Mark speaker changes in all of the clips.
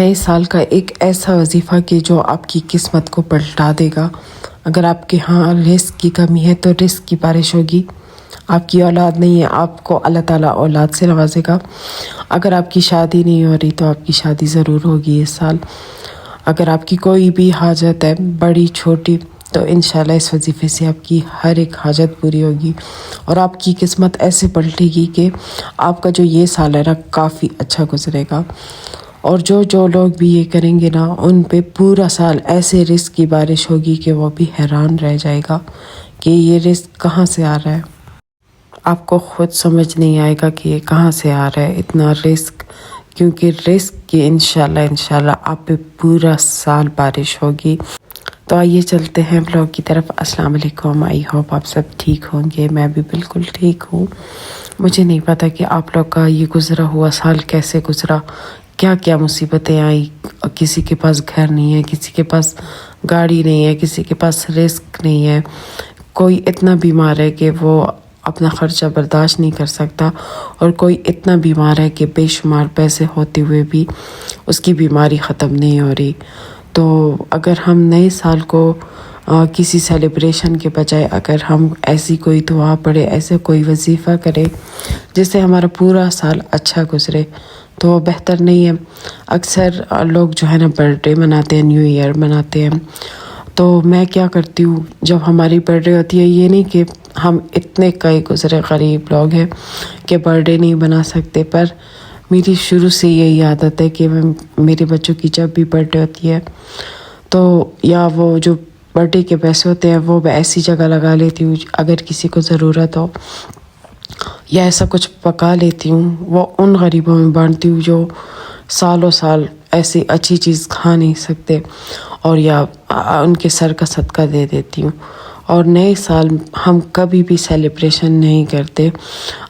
Speaker 1: نئے سال کا ایک ایسا وظیفہ کہ جو آپ کی قسمت کو پلٹا دے گا۔ اگر آپ کے ہاں رزق کی کمی ہے تو رزق کی بارش ہوگی۔ آپ کی اولاد نہیں ہے، آپ کو اللہ تعالیٰ اولاد سے نوازے گا۔ اگر آپ کی شادی نہیں ہو رہی تو آپ کی شادی ضرور ہوگی اس سال۔ اگر آپ کی کوئی بھی حاجت ہے بڑی چھوٹی تو انشاءاللہ اس وظیفے سے آپ کی ہر ایک حاجت پوری ہوگی اور آپ کی قسمت ایسے پلٹے گی کہ آپ کا جو یہ سال ہے نا کافی اچھا گزرے گا۔ اور جو لوگ بھی یہ کریں گے نا ان پہ پورا سال ایسے رزق کی بارش ہوگی کہ وہ بھی حیران رہ جائے گا کہ یہ رزق کہاں سے آ رہا ہے۔ آپ کو خود سمجھ نہیں آئے گا کہ یہ کہاں سے آ رہا ہے اتنا رزق، کیونکہ رزق کی انشاءاللہ آپ پہ پورا سال بارش ہوگی۔ تو آئیے چلتے ہیں بلاگ کی طرف۔ السلام علیکم، آئی ہوپ آپ سب ٹھیک ہوں گے۔ میں بھی بالکل ٹھیک ہوں۔ مجھے نہیں پتا کہ آپ لوگ کا یہ گزرا ہوا سال کیسے گزرا، کیا کیا مصیبتیں آئی۔ کسی کے پاس گھر نہیں ہے، کسی کے پاس گاڑی نہیں ہے، کسی کے پاس رزق نہیں ہے، کوئی اتنا بیمار ہے کہ وہ اپنا خرچہ برداشت نہیں کر سکتا، اور کوئی اتنا بیمار ہے کہ بے شمار پیسے ہوتے ہوئے بھی اس کی بیماری ختم نہیں ہو رہی۔ تو اگر ہم نئے سال کو کسی سیلیبریشن کے بجائے اگر ہم ایسی کوئی دعا پڑھے، ایسے کوئی وظیفہ کرے جس سے ہمارا پورا سال اچھا گزرے تو بہتر نہیں ہے۔ اکثر لوگ جو ہے نا برتھ ڈے مناتے ہیں، نیو ایئر مناتے ہیں، تو میں کیا کرتی ہوں جب ہماری برتھ ڈے ہوتی ہے، یہ نہیں کہ ہم اتنے کئی گزرے غریب لوگ ہیں کہ برتھ ڈے نہیں بنا سکتے، پر میری شروع سے یہی عادت ہے کہ میرے بچوں کی جب بھی برتھ ڈے ہوتی ہے تو یا وہ جو برتھ ڈے کے پیسے ہوتے ہیں وہ میں ایسی جگہ لگا لیتی ہوں اگر کسی کو ضرورت ہو، یا ایسا کچھ پکا لیتی ہوں وہ ان غریبوں میں بانٹتی ہوں جو سالوں سال ایسی اچھی چیز کھا نہیں سکتے، اور یا ان کے سر کا صدقہ دے دیتی ہوں۔ اور نئے سال ہم کبھی بھی سیلیبریشن نہیں کرتے،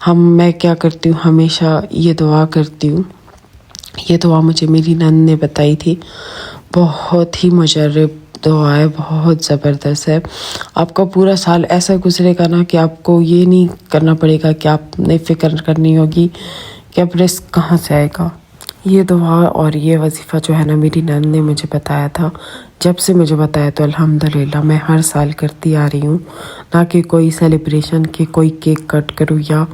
Speaker 1: میں کیا کرتی ہوں ہمیشہ یہ دعا کرتی ہوں۔ یہ دعا مجھے میری نند نے بتائی تھی، بہت ہی مجرب دعا ہے، بہت زبردست ہے۔ آپ کا پورا سال ایسا گزرے گا نا کہ آپ کو یہ نہیں کرنا پڑے گا کہ آپ نے فکر کرنی ہوگی کہ اب رزق کہاں سے آئے گا۔ یہ دعا اور یہ وظیفہ جو ہے نا میری نند نے مجھے بتایا تھا، جب سے مجھے بتایا تو الحمدللہ میں ہر سال کرتی آ رہی ہوں، نہ کہ کوئی سیلیبریشن کہ کوئی کیک کٹ کروں یا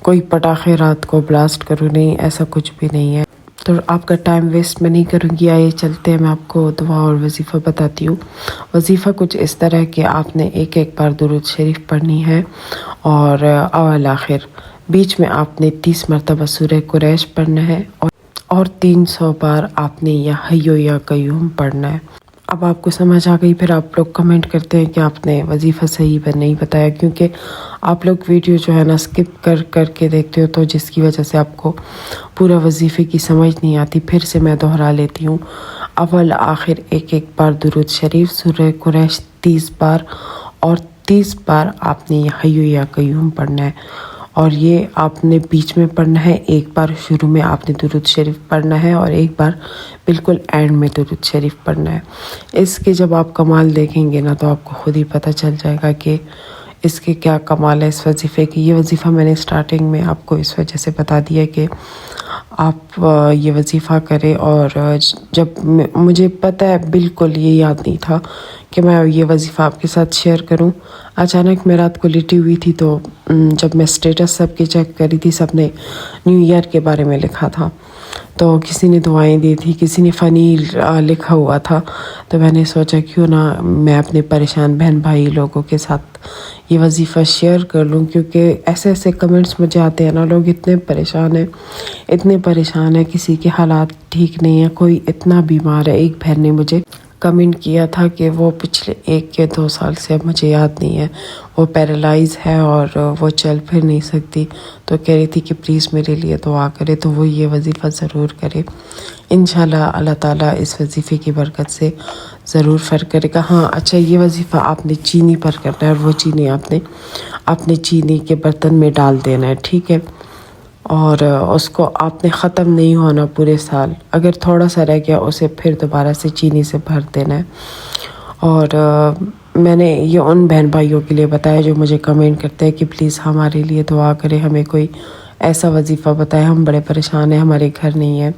Speaker 1: کوئی پٹاخے رات کو بلاسٹ کروں، نہیں، ایسا کچھ بھی نہیں ہے۔ تو آپ کا ٹائم ویسٹ میں نہیں کروں گی، آئیے چلتے ہیں، میں آپ کو دعا اور وظیفہ بتاتی ہوں۔ وظیفہ کچھ اس طرح ہے کہ آپ نے ایک بار درود شریف پڑھنی ہے، اور اول آخر بیچ میں آپ نے 30 مرتبہ سورہ قریش پڑھنا ہے، اور 300 بار آپ نے یا حی یا قیوم پڑھنا ہے۔ اب آپ کو سمجھ آ گئی، پھر آپ لوگ کمنٹ کرتے ہیں کہ آپ نے وظیفہ صحیح نہیں بتایا، کیونکہ آپ لوگ ویڈیو جو ہے نا سکپ کر کے دیکھتے ہو، تو جس کی وجہ سے آپ کو پورا وظیفے کی سمجھ نہیں آتی۔ پھر سے میں دہرا لیتی ہوں، اول آخر ایک بار درود شریف، سورہ قریش 30 بار، اور 30 بار آپ نے یا حی یا قیوم پڑھنا ہے، اور یہ آپ نے بیچ میں پڑھنا ہے، ایک بار شروع میں آپ نے درود شریف پڑھنا ہے اور ایک بار بالکل اینڈ میں درود شریف پڑھنا ہے۔ اس کے جب آپ کمال دیکھیں گے نا تو آپ کو خود ہی پتہ چل جائے گا کہ اس کے کیا کمال ہے اس وظیفے کی۔ یہ وظیفہ میں نے سٹارٹنگ میں آپ کو اس وجہ سے بتا دیا کہ آپ یہ وظیفہ کریں، اور جب مجھے پتہ ہے بالکل یہ یاد نہیں تھا کہ میں یہ وظیفہ آپ کے ساتھ شیئر کروں، اچانک میں رات کو لیٹی ہوئی تھی تو جب میں سٹیٹس سب کے چیک کری تھی، سب نے نیو ایئر کے بارے میں لکھا تھا، تو کسی نے دعائیں دی تھی، کسی نے فنی لکھا ہوا تھا، تو میں نے سوچا کیوں نہ میں اپنے پریشان بہن بھائی لوگوں کے ساتھ یہ وظیفہ شیئر کر لوں، کیونکہ ایسے کمنٹس مجھے آتے ہیں نا، لوگ اتنے پریشان ہیں، کسی کے حالات ٹھیک نہیں ہیں، کوئی اتنا بیمار ہے۔ ایک بہن نے مجھے کمنٹ کیا تھا کہ وہ پچھلے 1 یا 2 سال سے، اب مجھے یاد نہیں ہے، وہ پیرالائز ہے اور وہ چل پھر نہیں سکتی، تو کہہ رہی تھی کہ پلیز میرے لیے دعا کرے، تو وہ یہ وظیفہ ضرور کرے، انشاءاللہ اللہ تعالیٰ اس وظیفے کی برکت سے ضرور فرق کرے گا۔ ہاں اچھا، یہ وظیفہ آپ نے چینی پر کرنا ہے، اور وہ چینی آپ نے چینی کے برتن میں ڈال دینا ہے، ٹھیک ہے، اور اس کو آپ نے ختم نہیں ہونا پورے سال، اگر تھوڑا سا رہ گیا اسے پھر دوبارہ سے چینی سے بھر دینا ہے۔ اور میں نے یہ ان بہن بھائیوں کے لیے بتایا جو مجھے کمنٹ کرتے ہیں کہ پلیز ہمارے لیے دعا کریں، ہمیں کوئی ایسا وظیفہ بتائے، ہم بڑے پریشان ہیں، ہمارے گھر نہیں ہے،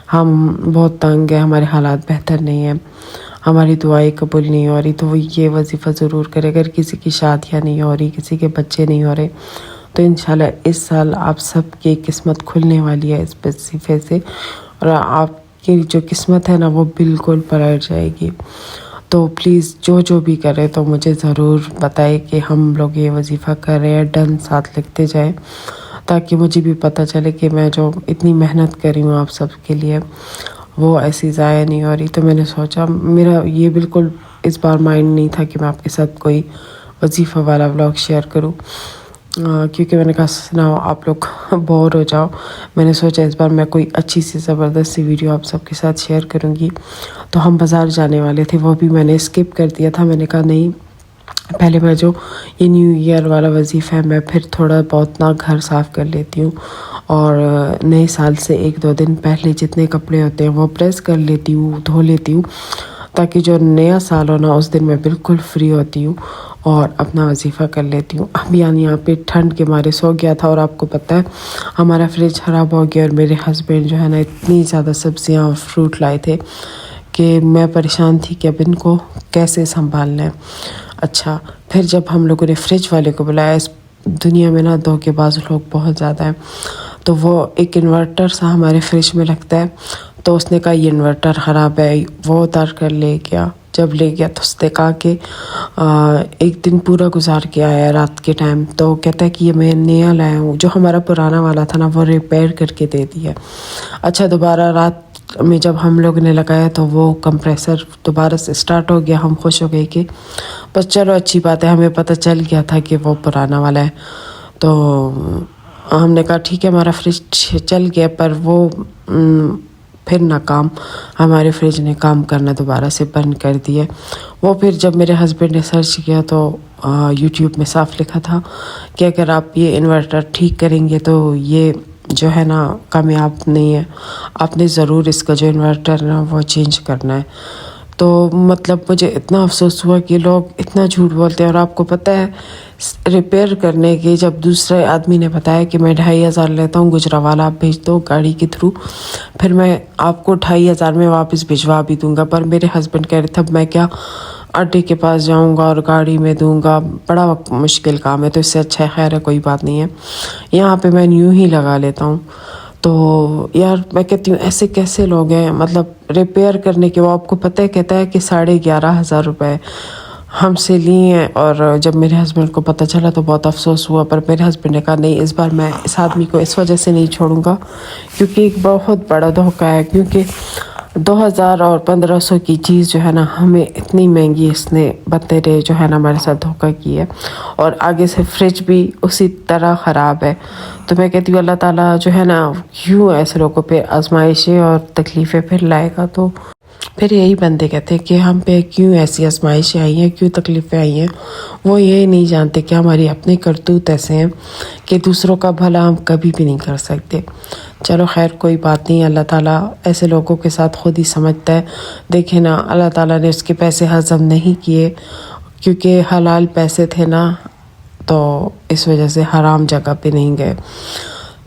Speaker 1: ہم بہت تنگ ہیں، ہمارے حالات بہتر نہیں ہیں، ہماری دعائیں قبول نہیں ہو رہی، تو وہ یہ وظیفہ ضرور کرے۔ اگر کسی کی شادیاں نہیں ہو رہی، کسی کے بچے نہیں ہو رہے، تو انشاءاللہ اس سال آپ سب کی قسمت کھلنے والی ہے اس وظیفے سے، اور آپ کی جو قسمت ہے نا وہ بالکل پلٹ جائے گی۔ تو پلیز جو بھی کرے تو مجھے ضرور بتائے کہ ہم لوگ یہ وظیفہ کر رہے ہیں، ڈن ساتھ لکھتے جائیں، تاکہ مجھے بھی پتہ چلے کہ میں جو اتنی محنت کر رہی ہوں آپ سب کے لیے وہ ایسی ضائع نہیں ہو رہی۔ تو میں نے سوچا، میرا یہ بالکل اس بار مائنڈ نہیں تھا کہ میں آپ کے ساتھ کوئی وظیفہ والا ولاگ شیئر کروں، کیونکہ میں نے کہا سنا آپ لوگ بور ہو جاؤ۔ میں نے سوچا اس بار میں کوئی اچھی سی زبردست سی ویڈیو آپ سب کے ساتھ شیئر کروں گی۔ تو ہم بازار جانے والے تھے، وہ بھی میں نے اسکپ کر دیا تھا۔ میں نے کہا نہیں، پہلے میں جو یہ نیو ایئر والا وظیفہ ہے میں پھر تھوڑا بہت نا گھر صاف کر لیتی ہوں، اور نئے سال سے 1-2 دن پہلے جتنے کپڑے ہوتے ہیں وہ پریس کر لیتی ہوں، دھو لیتی ہوں، تاکہ جو نیا سال ہو نا اس دن میں بالکل فری ہوتی ہوں اور اپنا وظیفہ کر لیتی ہوں۔ اب یہاں پہ ٹھنڈ کے مارے سو گیا تھا، اور آپ کو پتہ ہے ہمارا فریج خراب ہو گیا، اور میرے ہسبینڈ جو ہے نا اتنی زیادہ سبزیاں اور فروٹ لائے تھے کہ میں پریشان تھی کہ اب ان کو کیسے سنبھالنا ہے۔ اچھا، پھر جب ہم لوگوں نے فریج والے کو بلایا، اس دنیا میں نا دھوکے باز لوگ بہت زیادہ ہیں، تو وہ ایک انورٹر سا ہمارے فریج میں لگتا ہے، تو اس نے کہا یہ انورٹر خراب ہے، وہ اتار کر لے گیا۔ جب لے گیا تو اس نے کہا کہ ایک دن پورا گزار کے آیا رات کے ٹائم، تو کہتا ہے کہ یہ میں نیا لایا ہوں، جو ہمارا پرانا والا تھا نا وہ ریپیئر کر کے دے دیا۔ اچھا، دوبارہ رات میں جب ہم لوگ نے لگایا تو وہ کمپریسر دوبارہ سے اسٹارٹ ہو گیا۔ ہم خوش ہو گئے کہ بس چلو اچھی بات ہے، ہمیں پتہ چل گیا تھا کہ وہ پرانا والا ہے، تو ہم نے کہا ٹھیک ہے ہمارا فریج چل گیا، پر وہ پھر ناکام، ہمارے فریج نے کام کرنا دوبارہ سے بند کر دیا۔ وہ پھر جب میرے ہسبینڈ نے سرچ کیا تو یوٹیوب میں صاف لکھا تھا کہ اگر آپ یہ انورٹر ٹھیک کریں گے تو یہ جو ہے نا کامیاب نہیں ہے، آپ نے ضرور اس کا جو انورٹر ہے نا وہ چینج کرنا ہے۔ تو مطلب مجھے اتنا افسوس ہوا کہ لوگ اتنا جھوٹ بولتے ہیں، اور آپ کو پتہ ہے ریپیئر کرنے کے جب دوسرے آدمی نے بتایا کہ میں 2500 لیتا ہوں، گجراوالا آپ بھیج دو گاڑی کے تھرو، پھر میں آپ کو 2500 میں واپس بھجوا بھی دوں گا، پر میرے ہسبینڈ کہہ رہے تھے اب میں کیا اڈے کے پاس جاؤں گا اور گاڑی میں دوں گا، بڑا مشکل کام ہے، تو اس سے اچھا ہے خیر ہے کوئی بات نہیں ہے، یہاں پہ میں یوں ہی لگا لیتا ہوں۔ تو یار میں کہتی ہوں ایسے کیسے لوگ ہیں، مطلب ریپیئر کرنے کے وہ آپ کو پتہ ہے کہتا ہے کہ 11,500 روپے ہم سے لیے ہیں، اور جب میرے ہسبینڈ کو پتہ چلا تو بہت افسوس ہوا، پر میرے ہسبینڈ نے کہا نہیں اس بار میں اس آدمی کو اس وجہ سے نہیں چھوڑوں گا کیونکہ ایک بہت بڑا دھوکہ ہے، کیونکہ 2,000 اور 1,500 کی چیز جو ہے نا ہمیں اتنی مہنگی اس نے بتیرے جو ہے نا ہمارے ساتھ دھوکہ کی ہے، اور آگے سے فریج بھی اسی طرح خراب ہے۔ تو میں کہتی ہوں اللہ تعالیٰ جو ہے نا کیوں ایسے لوگوں پہ آزمائشیں اور تکلیفیں پھر لائے گا، تو پھر یہی بندے کہتے ہیں کہ ہم پہ کیوں ایسی آزمائشیں آئی ہیں، کیوں تکلیفیں آئی ہیں، وہ یہ نہیں جانتے کہ ہماری اپنے کرتوت ایسے ہیں کہ دوسروں کا بھلا ہم کبھی بھی نہیں کر سکتے۔ چلو خیر کوئی بات نہیں، اللہ تعالیٰ ایسے لوگوں کے ساتھ خود ہی سمجھتا ہے۔ دیکھیں نا اللہ تعالیٰ نے اس کے پیسے ہضم نہیں کیے کیونکہ حلال پیسے تھے نا، تو اس وجہ سے حرام جگہ پہ نہیں گئے،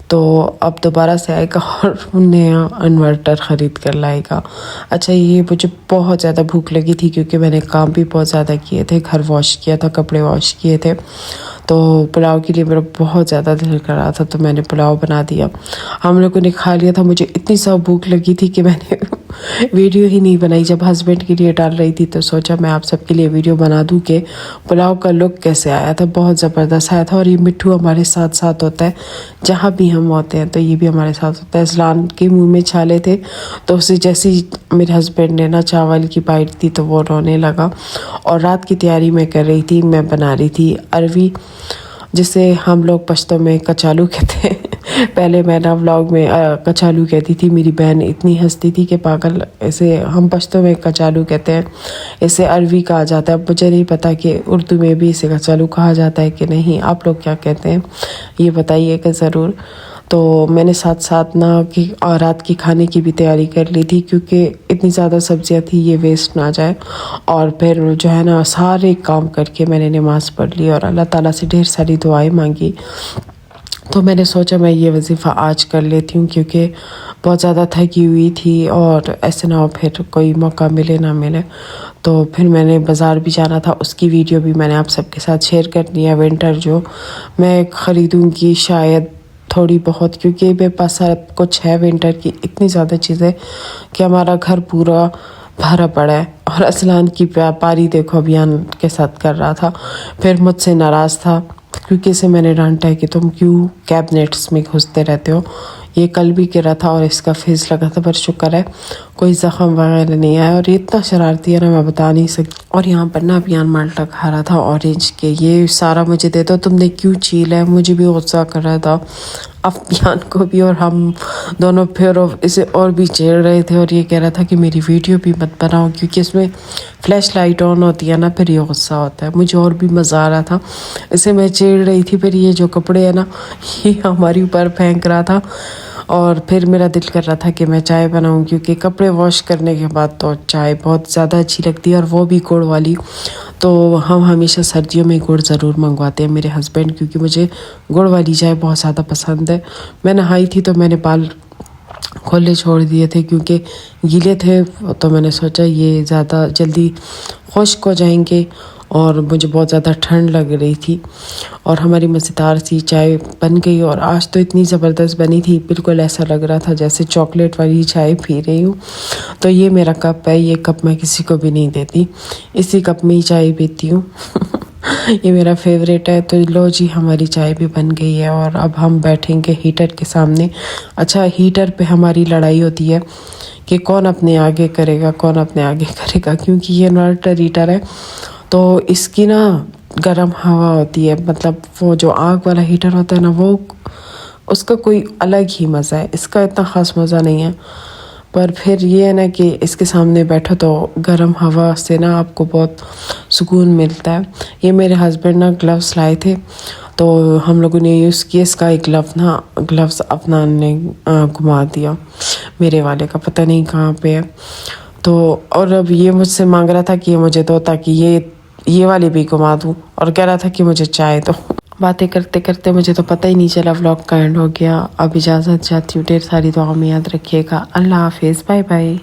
Speaker 1: تو اب دوبارہ سے آئے گا اور نیا انورٹر خرید کر لائے گا۔ اچھا، یہ مجھے بہت زیادہ بھوک لگی تھی کیونکہ میں نے کام بھی بہت زیادہ کیے تھے، گھر واش کیا تھا، کپڑے واش کیے تھے، تو پلاؤ کے لیے میرا بہت زیادہ دل کر رہا تھا، تو میں نے پلاؤ بنا دیا، ہم لوگوں نے کھا لیا تھا۔ مجھے اتنی سا بھوک لگی تھی کہ میں نے ویڈیو ہی نہیں بنائی۔ جب ہسبینڈ کے لیے ڈال رہی تھی تو سوچا میں آپ سب کے لیے ویڈیو بنا دوں کہ پلاؤ کا لک کیسے آیا تھا، بہت زبردست آیا تھا۔ اور یہ مٹھو ہمارے ساتھ ساتھ ہوتا ہے، جہاں بھی ہم ہوتے ہیں تو یہ بھی ہمارے ساتھ ہوتا ہے۔ اسلان کے منہ میں چھالے تھے تو اسے جیسے میرے ہسبینڈ نے نا چاول کی بائٹ دی تو وہ رونے لگا، اور رات کی تیاری میں کر رہی تھی، میں بنا رہی تھی اروی، جسے ہم لوگ پشتو میں کچالو کہتے ہیں، پہلے میں نا ولاگ میں کچالو کہتی تھی، میری بہن اتنی ہنستی تھی کہ پاگل، اسے ہم پشتو میں کچالو کہتے ہیں، اسے اروی کہا جاتا ہے۔ اب مجھے نہیں پتا کہ اردو میں بھی اسے کچالو کہا جاتا ہے کہ نہیں، آپ لوگ کیا کہتے ہیں یہ بتائیے گا ضرور۔ تو میں نے ساتھ ساتھ نا کہ رات کی کھانے کی بھی تیاری کر لی تھی کیونکہ اتنی زیادہ سبزیاں تھی یہ ویسٹ نہ جائے، اور پھر جو ہے نا سارے کام کر کے میں نے نماز پڑھ لی اور اللہ تعالیٰ سے ڈھیر ساری دعائیں مانگی۔ تو میں نے سوچا میں یہ وظیفہ آج کر لیتی ہوں کیونکہ بہت زیادہ تھکی ہوئی تھی اور ایسے نہ ہو پھر کوئی موقع ملے نہ ملے، تو پھر میں نے بازار بھی جانا تھا، اس کی ویڈیو بھی میں نے آپ سب کے ساتھ شیئر کرنی ہے۔ ونٹر جو میں خریدوں گی شاید تھوڑی بہت، کیونکہ میرے پاس سب کچھ ہے ونٹر کی اتنی زیادہ چیزیں کہ ہمارا گھر پورا بھرا پڑا ہے۔ اور اسلان کی پاری دیکھو ابھیان کے ساتھ کر رہا تھا، پھر مجھ سے ناراض تھا کیونکہ اسے میں نے ڈانٹا ہے کہ تم کیوں کیبنیٹس میں گھستے رہتے ہو۔ یہ کل بھی گرا تھا اور اس کا فیس لگا تھا، پر شکر ہے کوئی زخم وغیرہ نہیں آیا، اور یہ اتنا شرارتی ہے نا میں بتا نہیں سکتی۔ اور یہاں پر نا ابھیان مالٹا کھا رہا تھا اورنج کے، یہ سارا مجھے دے دو، تم نے کیوں چھیلا ہے، مجھے بھی غصہ کر رہا تھا ابھیان کو بھی، اور ہم دونوں پھر اسے اور بھی چھیڑ رہے تھے، اور یہ کہہ رہا تھا کہ میری ویڈیو بھی مت بناؤ کیونکہ اس میں فلیش لائٹ آن ہوتی ہے نا، پھر یہ غصہ ہوتا ہے۔ مجھے اور بھی مزہ آ رہا تھا، اسے میں چھیڑ رہی تھی، پھر یہ جو کپڑے ہیں نا یہ ہماری اوپر پھینک رہا تھا، اور پھر میرا دل کر رہا تھا کہ میں چائے بناؤں کیونکہ کپڑے واش کرنے کے بعد تو چائے بہت زیادہ اچھی لگتی ہے، اور وہ بھی گڑ والی۔ تو ہم ہمیشہ سردیوں میں گڑ ضرور منگواتے ہیں میرے ہسبینڈ، کیونکہ مجھے گڑ والی چائے بہت زیادہ پسند ہے۔ میں نہائی تھی تو میں نے بال کھولے چھوڑ دیے تھے کیونکہ گیلے تھے، تو میں نے سوچا یہ زیادہ جلدی خشک ہو جائیں گے، اور مجھے بہت زیادہ ٹھنڈ لگ رہی تھی، اور ہماری مزیدار سی چائے بن گئی، اور آج تو اتنی زبردست بنی تھی، بالکل ایسا لگ رہا تھا جیسے چاکلیٹ والی چائے پی رہی ہوں۔ تو یہ میرا کپ ہے، یہ کپ میں کسی کو بھی نہیں دیتی، اسی کپ میں ہی چائے پیتی ہوں یہ میرا فیوریٹ ہے۔ تو لو جی ہماری چائے بھی بن گئی ہے، اور اب ہم بیٹھیں گے ہیٹر کے سامنے۔ اچھا ہیٹر پہ ہماری لڑائی ہوتی ہے کہ کون اپنے آگے کرے گا، کون اپنے آگے کرے گا، کیونکہ یہ انورٹر ہیٹر ہے تو اس کی نا گرم ہوا ہوتی ہے، مطلب وہ جو آگ والا ہیٹر ہوتا ہے نا وہ اس کا کوئی الگ ہی مزہ ہے، اس کا اتنا خاص مزہ نہیں ہے، پر پھر یہ ہے نا کہ اس کے سامنے بیٹھو تو گرم ہوا سے نا آپ کو بہت سکون ملتا ہے۔ یہ میرے ہسبینڈ نا گلوز لائے تھے تو ہم لوگوں نے یوز کیا، اس کا ایک گلوز اپنا نے گھما دیا، میرے والے کا پتہ نہیں کہاں پہ ہے، تو اور اب یہ مجھ سے مانگ رہا تھا کہ یہ مجھے دو تاکہ یہ والے بھی گھما دوں، اور کہہ رہا تھا کہ مجھے چائے دو۔ باتیں کرتے کرتے مجھے تو پتہ ہی نہیں چلا ولاگ کا اینڈ ہو گیا۔ اب اجازت چاہتی ہوں، ڈھیر ساری دعاؤں میں یاد رکھیے گا۔ اللہ حافظ، بائے بائے۔